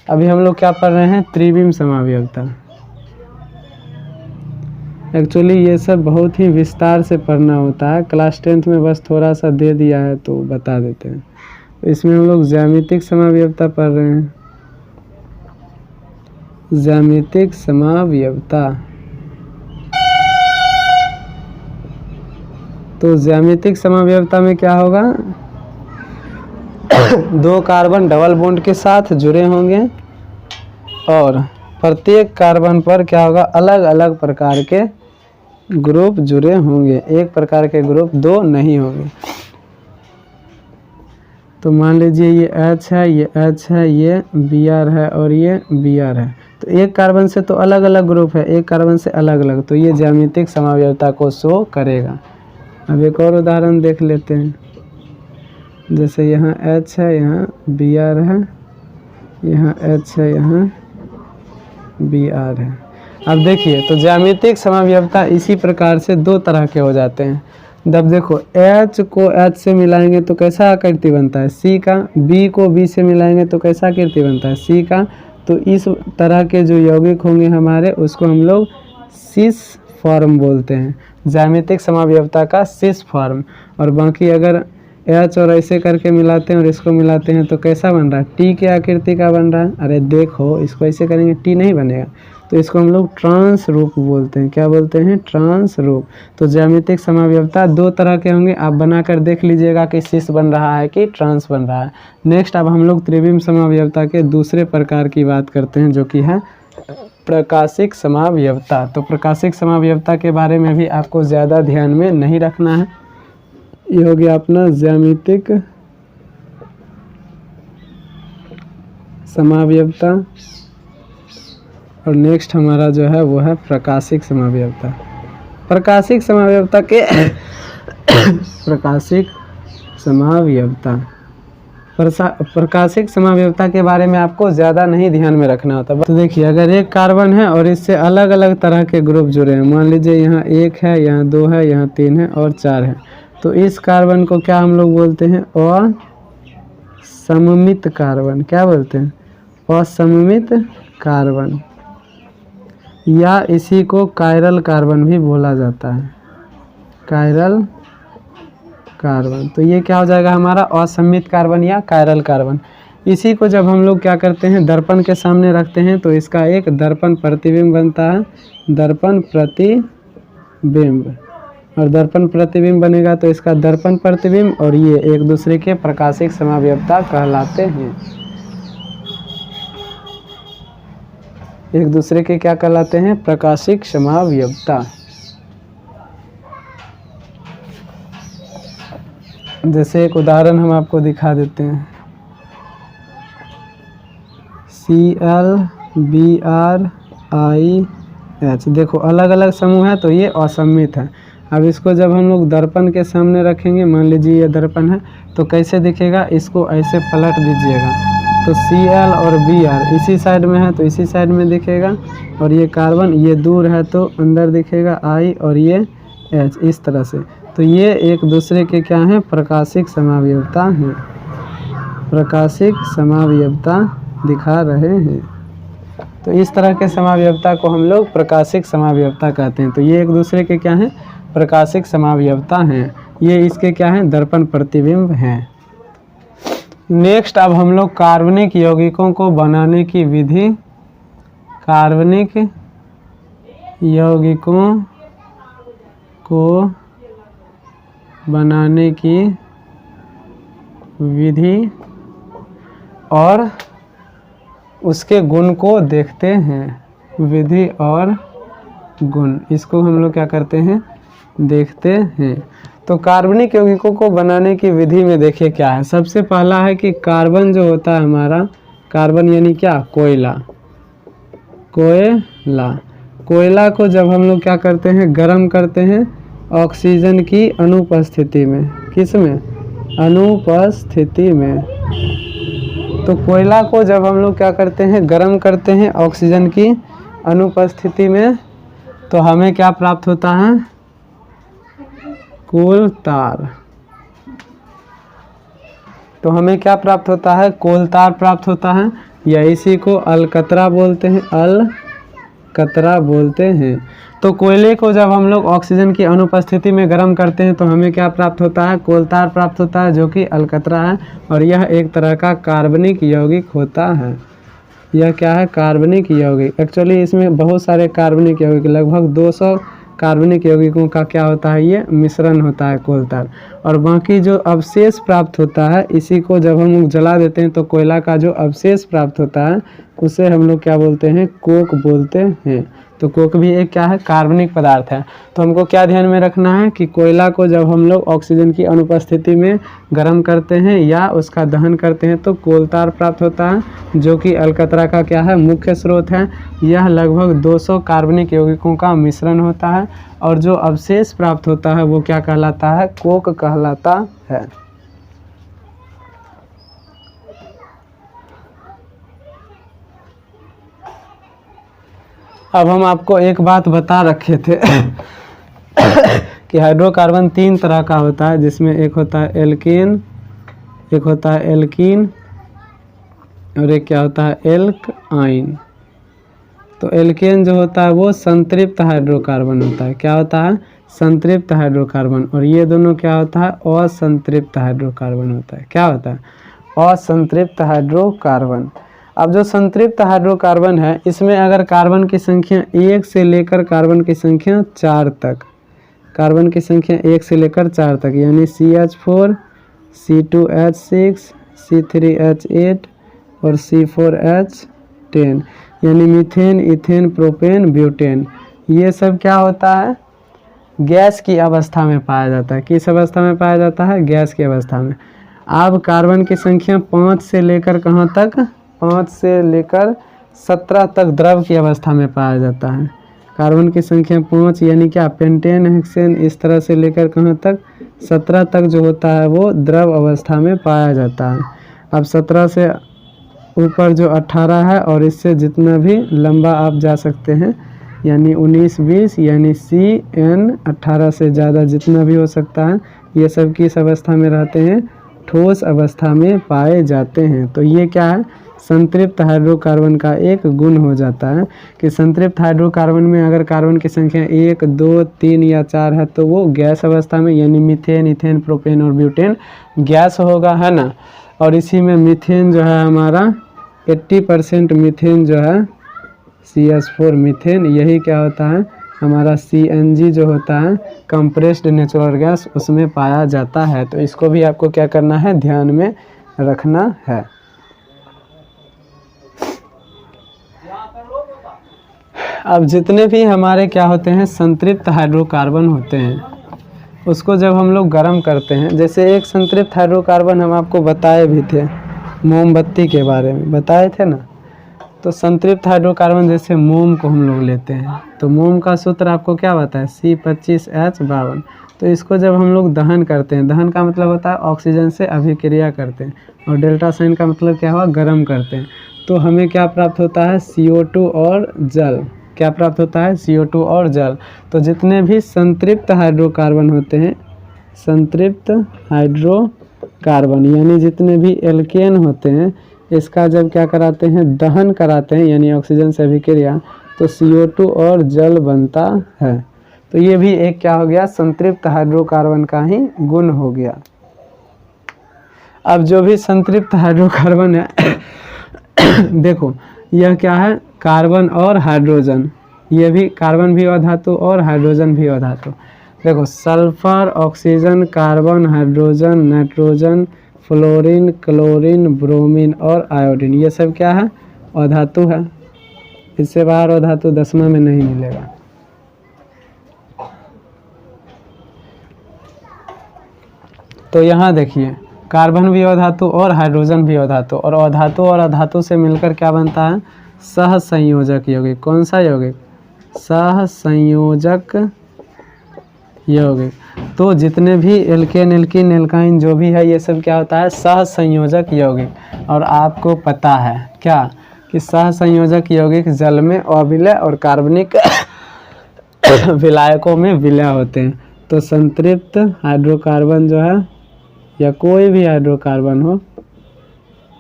Speaker 1: अभी हम लोग क्या पढ़ रहे हैं, त्रिविम समावयवता। एक्चुअली ये सब बहुत ही विस्तार से पढ़ना होता है, क्लास 10th में बस थोड़ा सा दे दिया है तो बता देते हैं। इसमें हम लोग ज्यामितिक समावयवता पढ़ रहे हैं। ज्यामितिक समावयवता, तो ज्यामितिक समावयवता में क्या होगा, दो कार्बन डबल बॉन्ड के साथ जुड़े होंगे और प्रत्येक कार्बन पर क्या होगा, अलग अलग प्रकार के ग्रुप जुड़े होंगे, एक प्रकार के ग्रुप दो नहीं होंगे। तो मान लीजिए ये H है, ये H है, ये Br है और ये Br है, तो एक कार्बन से तो अलग अलग ग्रुप है, एक कार्बन से अलग अलग, तो ये ज्यामितिक समावयवता को शो करेगा। अब एक और उदाहरण देख लेते हैं। जैसे यहाँ H है, यहाँ Br है, यहाँ H है, यहाँ Br है। अब देखिए तो ज्यामितिक समावयवता इसी प्रकार से दो तरह के हो जाते हैं। जब देखो H को H से मिलाएंगे तो कैसा आकृति बनता है, C का, B को B से मिलाएंगे तो कैसा आकृति बनता है, C का। तो इस तरह के जो यौगिक होंगे हमारे, उसको हम लोग सिस फॉर्म बोलते हैं, ज्यामितिक समावयवता का सिस फॉर्म। और बाकी अगर H और ऐसे करके मिलाते हैं और इसको मिलाते हैं तो कैसा बन रहा है, T के आकृति का बन रहा है। अरे देखो इसको ऐसे करेंगे T नहीं बनेगा, तो इसको हम लोग ट्रांस रूप बोलते हैं। क्या बोलते हैं, ट्रांस रूप। तो ज्यामितिक समावयवता दो तरह के होंगे, आप बनाकर देख लीजिएगा कि सिस बन रहा है कि ट्रांस बन रहा है। नेक्स्ट अब हम लोग त्रिविम समावयवता के दूसरे प्रकार की बात करते हैं, जो कि है प्रकाशिक समावयवता। तो प्रकाशिक समावयवता के बारे में भी आपको ज़्यादा ध्यान में नहीं रखना है। ये हो गया अपना ज्यामितिक समावयवता और नेक्स्ट हमारा जो है वो है प्रकाशिक समावयवता। प्रकाशिक समावयवता के प्रकाशिक समावयवता। प्रकाशिक समावयवता के बारे में आपको ज़्यादा नहीं ध्यान में रखना होता। तो देखिए, अगर एक कार्बन है और इससे अलग अलग तरह के ग्रुप जुड़े हैं, मान लीजिए यहाँ 1 है, यहाँ 2 है, यहाँ 3 है और 4 है, तो इस कार्बन को क्या हम लोग बोलते हैं? असममित कार्बन। क्या बोलते हैं? असममित कार्बन, या इसी को कायरल कार्बन भी बोला जाता है, कायरल कार्बन। तो ये क्या हो जाएगा हमारा? असममित कार्बन या कायरल कार्बन। इसी को जब हम लोग क्या करते हैं, दर्पण के सामने रखते हैं, तो इसका एक दर्पण प्रतिबिंब बनता है, दर्पण प्रतिबिंब। और दर्पण प्रतिबिंब बनेगा तो इसका दर्पण प्रतिबिंब और ये एक दूसरे के प्रकाशिक समावयवता कहलाते हैं। एक दूसरे के क्या कहलाते हैं? प्रकाशिक समावयवता। जैसे एक उदाहरण हम आपको दिखा देते हैं, ClBrIH। देखो अलग अलग समूह है तो ये असममित है। अब इसको जब हम लोग दर्पण के सामने रखेंगे, मान लीजिए ये दर्पण है, तो कैसे दिखेगा? इसको ऐसे पलट दीजिएगा तो Cl और Br इसी साइड में है तो इसी साइड में दिखेगा, और ये कार्बन ये दूर है तो अंदर दिखेगा I, और ये H इस तरह से। तो ये एक दूसरे के क्या हैं? प्रकाशिक समावयवता हैं, प्रकाशिक समावयवता दिखा रहे हैं। तो इस तरह के समावयवता को हम लोग प्रकाशिक समावयवता कहते हैं। तो ये एक दूसरे के क्या हैं? प्रकाशिक समावयवता हैं। ये इसके क्या हैं? दर्पण प्रतिबिंब हैं। नेक्स्ट, अब हम लोग कार्बनिक यौगिकों को बनाने की विधि, कार्बनिक यौगिकों को बनाने की विधि और उसके गुण को देखते हैं। विधि और गुण, इसको हम लोग क्या करते हैं? देखते हैं। तो कार्बनिक यौगिकों को बनाने की विधि में देखिए क्या है। सबसे पहला है कि कार्बन जो होता है हमारा, कार्बन यानी क्या? कोयला। कोयला को जब हम लोग क्या करते हैं? गर्म करते हैं ऑक्सीजन की अनुपस्थिति में। किस में? अनुपस्थिति में। तो कोयला को जब हम लोग क्या करते हैं? गर्म करते हैं ऑक्सीजन की अनुपस्थिति में, तो हमें क्या प्राप्त होता है? कोलतार। तो हमें क्या प्राप्त होता है? कोलतार प्राप्त होता है, या इसी को अलकतरा बोलते हैं, अलकतरा बोलते हैं। तो कोयले को जब हम लोग ऑक्सीजन की अनुपस्थिति में गर्म करते हैं तो हमें क्या प्राप्त होता है? कोलतार प्राप्त होता है, जो कि अलकतरा है, और यह एक तरह का कार्बनिक यौगिक होता है। यह क्या है? कार्बनिक यौगिक। एक्चुअली इसमें बहुत सारे कार्बनिक यौगिक, लगभग 200 कार्बनिक यौगिकों का क्या होता है? ये मिश्रण होता है, कोलतार। और बाकी जो अवशेष प्राप्त होता है, इसी को जब हम लोग जला देते हैं तो कोयला का जो अवशेष प्राप्त होता है उसे हम लोग क्या बोलते हैं? कोक बोलते हैं। तो कोक भी एक क्या है? कार्बनिक पदार्थ है। तो हमको क्या ध्यान में रखना है कि कोयला को जब हम लोग ऑक्सीजन की अनुपस्थिति में गर्म करते हैं या उसका दहन करते हैं तो कोलतार प्राप्त होता है, जो कि अलकतरा का क्या है? मुख्य स्रोत है। यह लगभग 200 कार्बनिक यौगिकों का मिश्रण होता है, और जो अवशेष प्राप्त होता है वो क्या कहलाता है? कोक कहलाता है। अब हम आपको एक बात बता रखे थे कि हाइड्रोकार्बन 3 तरह का होता है, जिसमें एक होता है एल्केन, एक होता है एल्कीन, और एक क्या होता है? एल्काइन। तो एल्केन जो होता है वो संतृप्त हाइड्रोकार्बन होता है। क्या होता है? संतृप्त हाइड्रोकार्बन। और ये दोनों क्या होता है? असंतृप्त हाइड्रोकार्बन होता है। क्या होता है? असंतृप्त हाइड्रोकार्बन। अब जो संतृप्त हाइड्रोकार्बन है, इसमें अगर कार्बन की संख्या 1 से लेकर कार्बन की संख्या 4 तक, कार्बन की संख्या 1 से लेकर 4 तक, यानी CH4, C2H6, C3H8 और C4H10, यानी मीथेन, इथेन, प्रोपेन, ब्यूटेन, ये सब क्या होता है? गैस की अवस्था में पाया जाता है। किस अवस्था में पाया जाता है? गैस की अवस्था में। अब कार्बन की संख्या 5 से लेकर कहाँ तक? 5 से लेकर 17 तक द्रव की अवस्था में पाया जाता है। कार्बन की संख्या 5 यानी क्या पेंटेन हेक्सेन इस तरह से लेकर कहाँ तक 17 तक जो होता है वो द्रव अवस्था में पाया जाता है। अब 17 से ऊपर जो 18 है और इससे जितना भी लंबा आप जा सकते हैं यानी 19 20 यानी CN 18 से ज़्यादा जितना भी हो सकता है ये सब किस अवस्था में रहते हैं, ठोस अवस्था में पाए जाते हैं। तो ये क्या है, संतृप्त हाइड्रोकार्बन का एक गुण हो जाता है कि संतृप्त हाइड्रोकार्बन में अगर कार्बन की संख्या 1 2 3 या 4 है तो वो गैस अवस्था में यानी मीथेन इथेन प्रोपेन और ब्यूटेन गैस होगा, है ना। और इसी में मीथेन जो है हमारा 80% मीथेन जो है CH4 मीथेन, यही क्या होता है हमारा CNG जो होता है कंप्रेस्ड नेचुरल गैस उसमें पाया जाता है। तो इसको भी आपको क्या करना है, ध्यान में रखना है। अब जितने भी हमारे क्या होते हैं संतृप्त हाइड्रोकार्बन होते हैं उसको जब हम लोग गर्म करते हैं, जैसे एक संतृप्त हाइड्रोकार्बन हम आपको बताए भी थे, मोमबत्ती के बारे में बताए थे ना। तो संतृप्त हाइड्रोकार्बन जैसे मोम को हम लोग लेते हैं तो मोम का सूत्र आपको क्या बताए C25H52। तो इसको जब हम लोग दहन करते हैं, दहन का मतलब होता है ऑक्सीजन से अभिक्रिया करते हैं और डेल्टा साइन का मतलब क्या हुआ, गर्म करते हैं। तो हमें क्या प्राप्त होता है CO2 और जल, क्या प्राप्त होता है CO2 और जल। तो जितने भी संतृप्त हाइड्रोकार्बन होते हैं, संतृप्त हाइड्रोकार्बन यानी जितने भी एल्केन होते हैं, इसका जब क्या कराते हैं दहन कराते हैं यानी ऑक्सीजन से अभिक्रिया तो CO2 और जल बनता है। तो ये भी एक क्या हो गया, संतृप्त हाइड्रोकार्बन का ही गुण हो गया। अब जो भी संतृप्त हाइड्रोकार्बन है देखो यह क्या है, कार्बन और हाइड्रोजन, ये भी कार्बन भी अधातु और हाइड्रोजन भी अधातु। देखो sulphur, oxygen, carbon, hydrogen, nitrogen, fluorine, chlorine, bromine और आयोडीन, ये सब क्या है अधातु है। इससे बाहर अधातु 10वां में नहीं मिलेगा। तो यहाँ देखिए कार्बन भी अधातु और हाइड्रोजन भी अधातु, और अधातु और अधातु से मिलकर क्या बनता है सहसंयोजक यौगिक। कौन सा यौगिक, सहसंयोजक यौगिक। तो जितने भी एल्केन एल्कीन एल्काइन जो भी है ये सब क्या होता है सहसंयोजक यौगिक। और आपको पता है क्या कि सहसंयोजक यौगिक जल में अविलय और कार्बनिक विलायकों में विलय होते हैं। तो संतृप्त हाइड्रोकार्बन जो है या कोई भी हाइड्रोकार्बन हो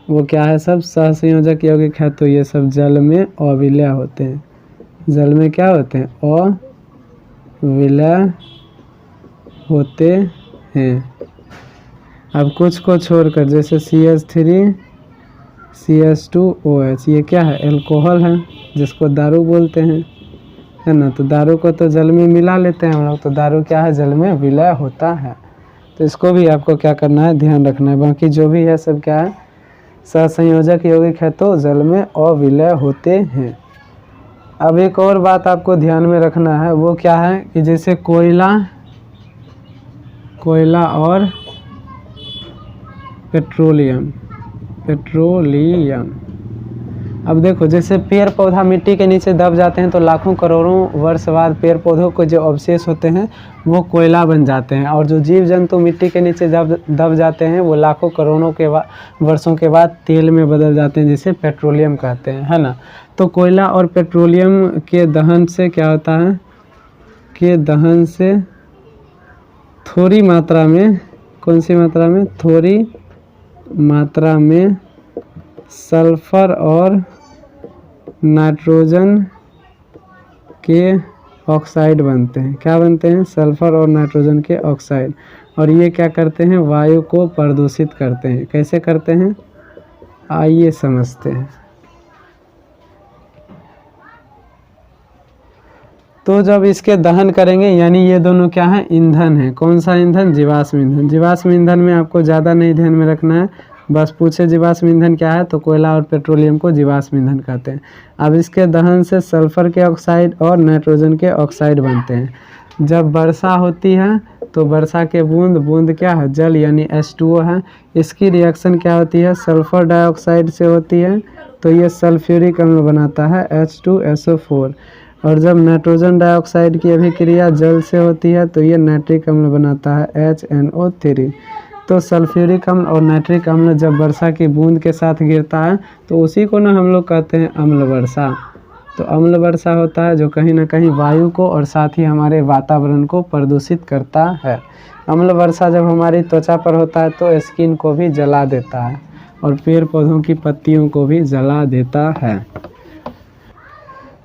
Speaker 1: वो क्या है, सब सहसंयोजक यौगिक है। तो ये सब जल में अविलय होते हैं, जल में क्या होते हैं अविलय होते हैं। अब कुछ को छोड़कर जैसे CH3 CH2OH ये क्या है एल्कोहल है जिसको दारू बोलते हैं, है ना। तो दारू को तो जल में मिला लेते हैं हम लोग, तो दारू क्या है जल में विलय होता है। तो इसको भी आपको क्या करना है, ध्यान रखना है। बाकी जो भी है सब क्या है सहसंयोजक यौगिक है तो जल में अविलय होते हैं। अब एक और बात आपको ध्यान में रखना है, वो क्या है कि जैसे कोयला और पेट्रोलियम। अब देखो जैसे पेड़ पौधा मिट्टी के नीचे दब जाते हैं तो लाखों करोड़ों वर्ष बाद पेड़ पौधों को जो अवशेष होते हैं वो कोयला बन जाते हैं, और जो जीव जंतु मिट्टी के नीचे दब जाते हैं वो लाखों करोड़ों के वर्षों के बाद तेल में बदल जाते हैं, जिसे पेट्रोलियम कहते हैं, है ना। तो कोयला और पेट्रोलियम के दहन से क्या होता है कि दहन से थोड़ी मात्रा में, कौन सी मात्रा में, थोड़ी मात्रा में सल्फर और नाइट्रोजन के ऑक्साइड बनते हैं। क्या बनते हैं, सल्फर और नाइट्रोजन के ऑक्साइड। और ये क्या करते हैं, वायु को प्रदूषित करते हैं। कैसे करते हैं आइए समझते हैं। तो जब इसके दहन करेंगे यानी ये दोनों क्या है ईंधन है। कौन सा ईंधन, जीवाश्म ईंधन। जीवाश्म ईंधन में आपको ज़्यादा नहीं ध्यान में रखना है, बस पूछे जीवाश्म ईंधन क्या है तो कोयला और पेट्रोलियम को जीवाश्म ईंधन कहते हैं। अब इसके दहन से सल्फर के ऑक्साइड और नाइट्रोजन के ऑक्साइड बनते हैं। जब वर्षा होती है तो वर्षा के बूंद क्या है, जल यानी H2O है। इसकी रिएक्शन क्या होती है, सल्फर डाइऑक्साइड से होती है, तो ये सल्फ्यूरिक अम्ल बनाता है H2SO4। और जब नाइट्रोजन डाइऑक्साइड की अभिक्रिया जल से होती है तो ये नाइट्रिक अम्ल बनाता है HNO3। तो सल्फ्यूरिक अम्ल और नाइट्रिक अम्ल जब वर्षा की बूंद के साथ गिरता है तो उसी को ना हम लोग कहते हैं अम्ल वर्षा। तो अम्ल वर्षा होता है जो कहीं ना कहीं वायु को और साथ ही हमारे वातावरण को प्रदूषित करता है। अम्ल वर्षा जब हमारी त्वचा पर होता है तो स्किन को भी जला देता है और पेड़ पौधों की पत्तियों को भी जला देता है।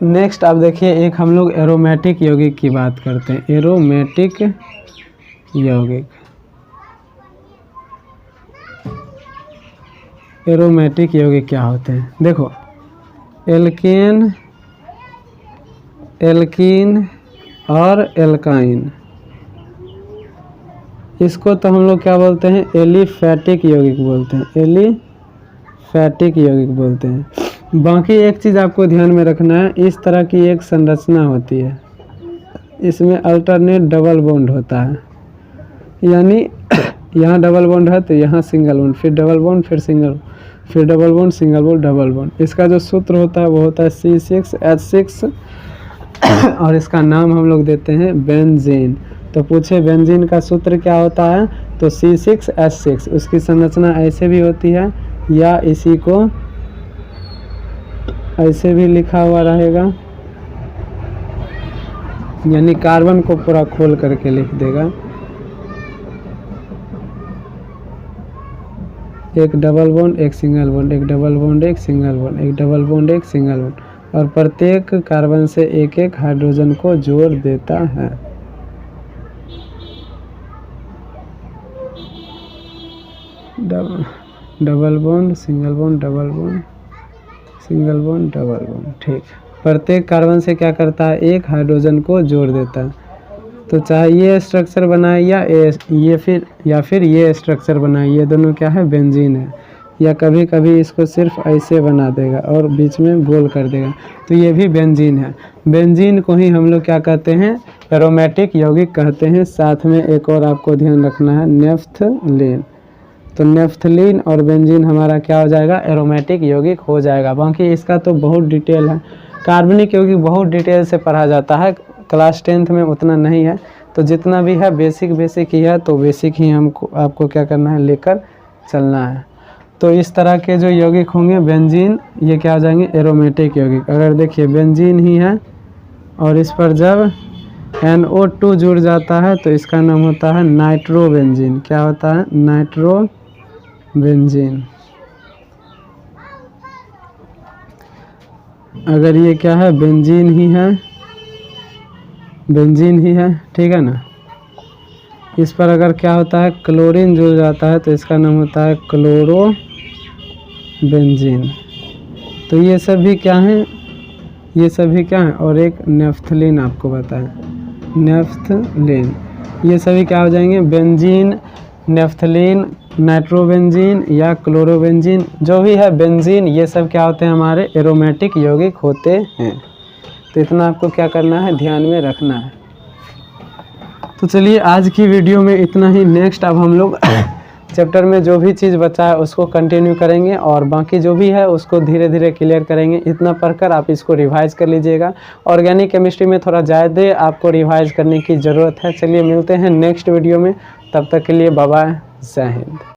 Speaker 1: नेक्स्ट आप देखिए, एक हम लोग एरोमेटिक यौगिक की बात करते हैं। एरोमेटिक यौगिक, एरोमेटिक यौगिक क्या होते हैं? देखो, एल्केन, एल्कीन और एल्काइन, इसको तो हम लोग क्या बोलते हैं? एलिफैटिक यौगिक बोलते हैं। एलिफैटिक यौगिक बोलते हैं। बाकी एक चीज़ आपको ध्यान में रखना है, इस तरह की एक संरचना होती है, इसमें अल्टरनेट डबल बॉन्ड होता है, यानी यहाँ डबल बॉन्ड है तो यहाँ सिंगल बॉन्ड, फिर डबल बॉन्ड, फिर सिंगल, फिर double bond, single bond, double bond. इसका जो सूत्र होता है वो होता है C6H6 और इसका नाम हम लोग देते हैं बेंजीन। तो पूछे बेंजीन का सूत्र क्या होता है? तो C6H6। उसकी संरचना ऐसे भी होती है या इसी को ऐसे भी लिखा हुआ रहेगा, यानी कार्बन को पूरा खोल करके लिख देगा। एक डबल बॉन्ड, एक सिंगल बॉन्ड, एक डबल बॉन्ड, एक सिंगल बॉन्ड, एक डबल बॉन्ड, एक सिंगल बॉन्ड, और प्रत्येक कार्बन से एक एक हाइड्रोजन को जोड़ देता है। Double bond, single bond, double bond, single bond, double bond. ठीक, प्रत्येक कार्बन से क्या करता है? एक हाइड्रोजन को जोड़ देता है। तो चाहे ये स्ट्रक्चर बनाए या फिर ये स्ट्रक्चर बनाए, ये दोनों क्या है? बेंजीन है। या कभी कभी इसको सिर्फ ऐसे बना देगा और बीच में गोल कर देगा, तो ये भी बेंजीन है। बेंजीन को ही हम लोग क्या कहते हैं? एरोमेटिक यौगिक कहते हैं। साथ में एक और आपको ध्यान रखना है, नेफ्थलीन। तो नेफ्थलीन और बेंजीन हमारा क्या हो जाएगा? एरोमेटिक यौगिक हो जाएगा। बाकी इसका तो बहुत डिटेल है, कार्बनिक यौगिक बहुत डिटेल से पढ़ा जाता है, क्लास 10th में उतना नहीं है। तो जितना भी है बेसिक ही है, तो बेसिक ही हमको आपको क्या करना है? लेकर चलना है। तो इस तरह के जो यौगिक होंगे बेंजीन, ये क्या हो जाएंगे? एरोमेटिक यौगिक। अगर देखिए बेंजीन ही है और इस पर जब NO2 जुड़ जाता है तो इसका नाम होता है नाइट्रोबेंजीन। क्या होता है? नाइट्रोबेंजीन। अगर ये क्या है? बेंजीन ही है, बेंजीन ही है, ठीक है ना। इस पर अगर क्या होता है? क्लोरीन जुड़ जाता है तो इसका नाम होता है क्लोरोबेंजीन। तो ये सभी क्या हैं? ये सभी क्या हैं? और एक नेफ्थलीन आपको बताएं, नेफ्थलीन। ये सभी क्या हो जाएंगे? बेंजीन, नेफ्थलीन, नाइट्रोबेंजीन या क्लोरोबेंजीन, जो भी है बेंजीन, ये सब क्या होते हैं? हमारे एरोमेटिक यौगिक होते हैं। तो इतना आपको क्या करना है? ध्यान में रखना है। तो चलिए आज की वीडियो में इतना ही। नेक्स्ट अब हम लोग चैप्टर में जो भी चीज़ बचा है उसको कंटिन्यू करेंगे और बाकी जो भी है उसको धीरे धीरे क्लियर करेंगे। इतना पढ़कर आप इसको रिवाइज कर लीजिएगा। ऑर्गेनिक केमिस्ट्री में थोड़ा ज़्यादा आपको रिवाइज करने की ज़रूरत है। चलिए मिलते हैं नेक्स्ट वीडियो में, तब तक के लिए बाय बाय, जय हिंद।